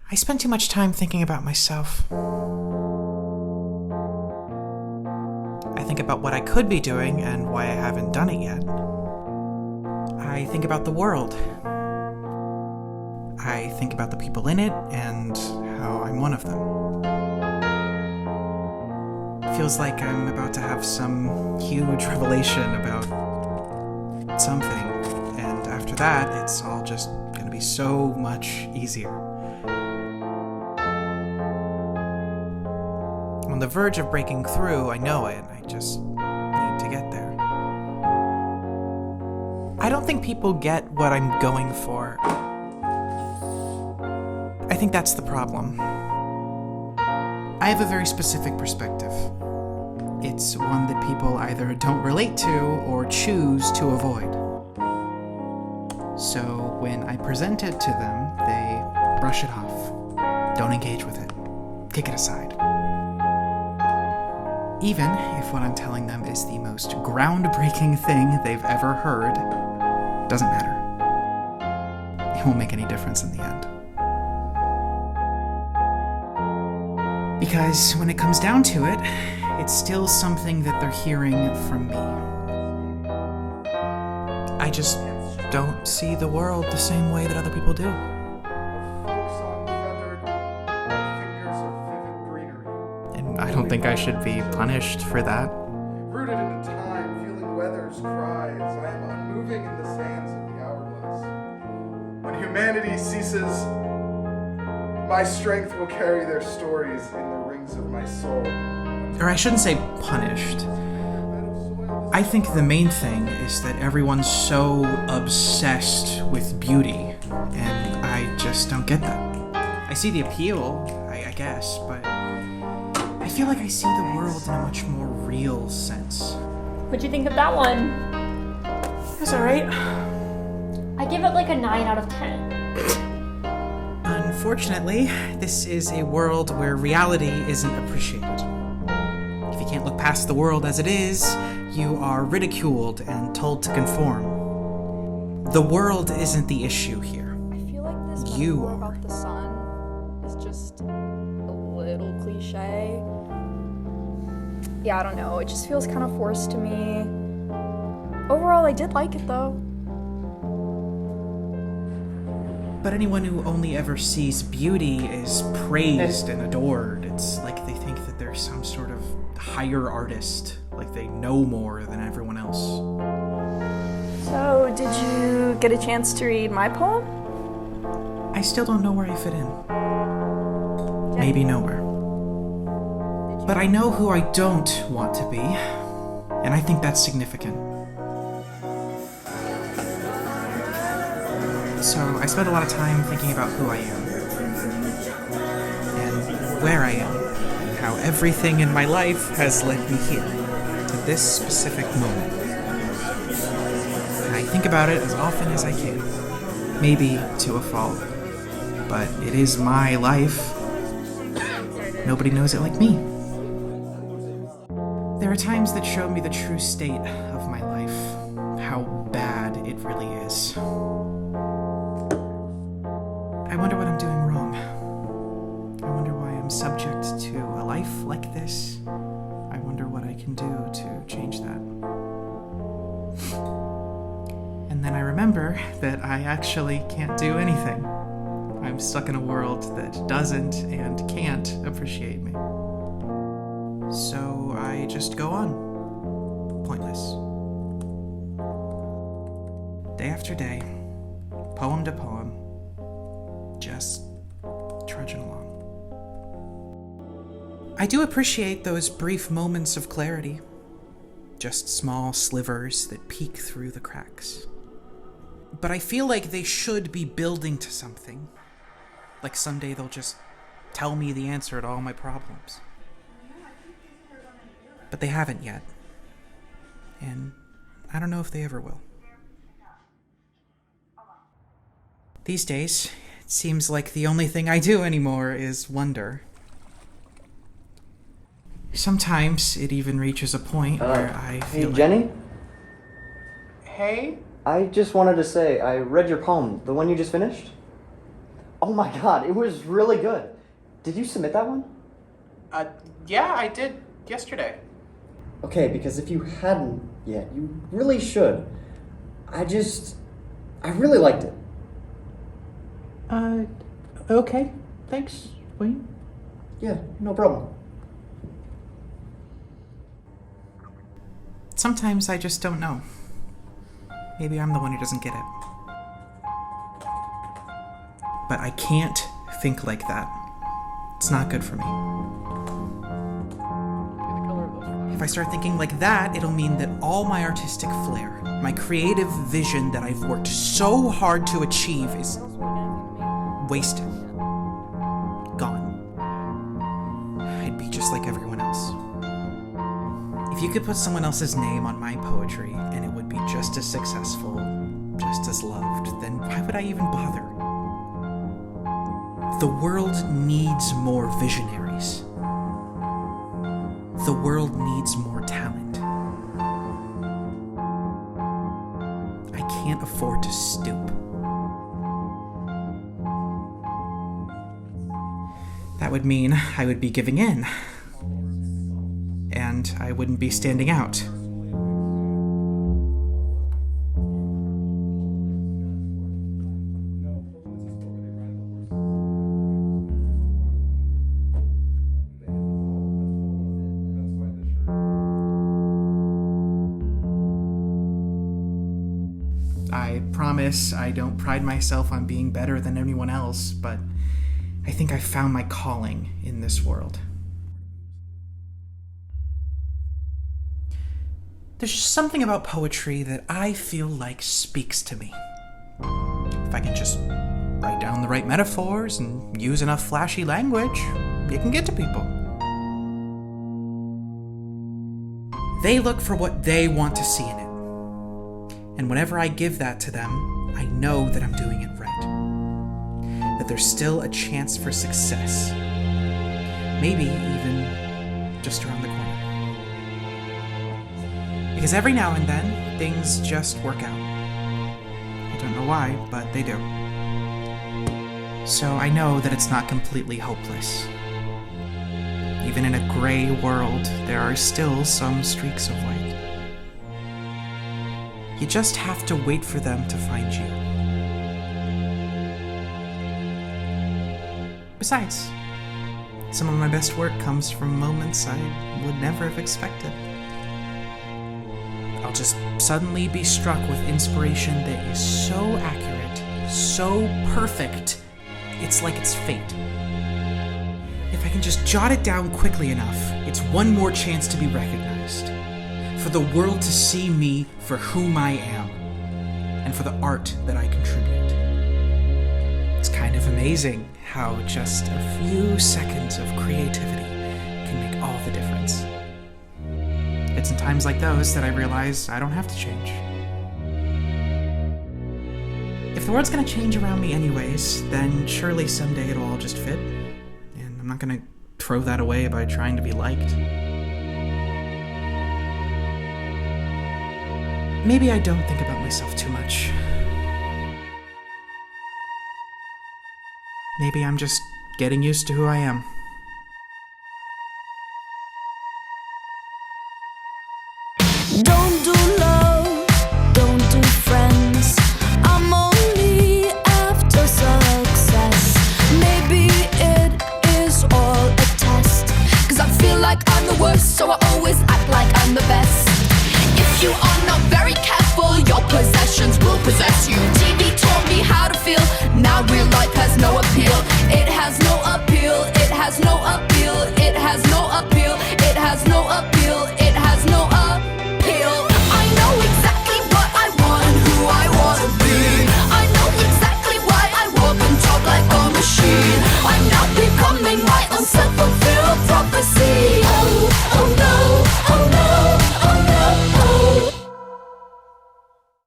I spend too much time thinking about myself. I think about what I could be doing and why I haven't done it yet. I think about the world. I think about the people in it and how I'm one of them. It feels like I'm about to have some huge revelation about something, and after that, it's all just gonna be so much easier. On the verge of breaking through, I know it. I just need to get there. I don't think people get what I'm going for. I think that's the problem. I have a very specific perspective. It's one that people either don't relate to or choose to avoid. So when I present it to them, they brush it off, don't engage with it, kick it aside. Even if what I'm telling them is the most groundbreaking thing they've ever heard, doesn't matter. It won't make any difference in the end. Because when it comes down to it, it's still something that they're hearing from me. I just don't see the world the same way that other people do. And I don't think I should be punished for that. Rooted in time, feeling weather's cries, I am unmoving in the sands of the hourglass. When humanity ceases, my strength will carry their stories in the rings of my soul. Or I shouldn't say punished. I think the main thing is that everyone's so obsessed with beauty, and I just don't get that. I see the appeal, I guess, but I feel like I see the world in a much more real sense. What'd you think of that one? That's alright. I give it like a 9 out of 10. Unfortunately, this is a world where reality isn't appreciated. If you can't look past the world as it is, you are ridiculed and told to conform. The world isn't the issue here. I feel like this You metaphor are. about the sun is just a little cliche. Yeah, I don't know. It just feels kind of forced to me. Overall, I did like it though. But anyone who only ever sees beauty is praised and adored. It's like they think that they're some sort of higher artist, like they know more than everyone else. So, did you get a chance to read my poem? I still don't know where I fit in. Maybe nowhere. But I know who I don't want to be, and I think that's significant. So I spend a lot of time thinking about who I am, and where I am, and how everything in my life has led me here, to this specific moment. And I think about it as often as I can, maybe to a fault, but it is my life. Nobody knows it like me. There are times that show me the true state of my life, how bad it really is. I wonder what I'm doing wrong. I wonder why I'm subject to a life like this. I wonder what I can do to change that. And then I remember that I actually can't do anything. I'm stuck in a world that doesn't and can't appreciate me. So I just go on. Pointless. Day after day, poem to poem, just trudging along. I do appreciate those brief moments of clarity, just small slivers that peek through the cracks. But I feel like they should be building to something. Like someday they'll just tell me the answer to all my problems. But they haven't yet. And I don't know if they ever will. These days, it seems like the only thing I do anymore is wonder. Sometimes it even reaches a point where I Hey, feel Jenny? Hey? I just wanted to say, I read your poem, the one you just finished. Oh my god, it was really good. Did you submit that one? Yeah, I did yesterday. Okay, because if you hadn't yet, you really should. I really liked it. Okay. Thanks, Wayne. Yeah, no problem. Sometimes I just don't know. Maybe I'm the one who doesn't get it. But I can't think like that. It's not good for me. If I start thinking like that, it'll mean that all my artistic flair, my creative vision that I've worked so hard to achieve is wasted. Gone. I'd be just like everyone else. If you could put someone else's name on my poetry and it would be just as successful, just as loved, then why would I even bother? The world needs more visionaries. The world needs more talent. I can't afford to stoop. That would mean I would be giving in. And I wouldn't be standing out. I promise I don't pride myself on being better than anyone else, but I think I found my calling in this world. There's just something about poetry that I feel like speaks to me. If I can just write down the right metaphors and use enough flashy language, it can get to people. They look for what they want to see in it. And whenever I give that to them, I know that I'm doing it right. That there's still a chance for success. Maybe even just around the corner. Because every now and then, things just work out. I don't know why, but they do. So I know that it's not completely hopeless. Even in a gray world, there are still some streaks of light. You just have to wait for them to find you. Besides, some of my best work comes from moments I would never have expected. I'll just suddenly be struck with inspiration that is so accurate, so perfect, it's like it's fate. If I can just jot it down quickly enough, it's one more chance to be recognized. For the world to see me for whom I am, and for the art that I contribute. It's kind of amazing how just a few seconds of creativity can make all the difference. It's in times like those that I realize I don't have to change. If the world's gonna change around me anyways, then surely someday it'll all just fit, and I'm not gonna throw that away by trying to be liked. Maybe I don't think about myself too much. Maybe I'm just getting used to who I am. Don't do love, don't do friends. I'm only after success. Maybe it is all a test. Cause I feel like I'm the worst, so I always act like I'm the best. If you are not very careful, your possessions will possess you.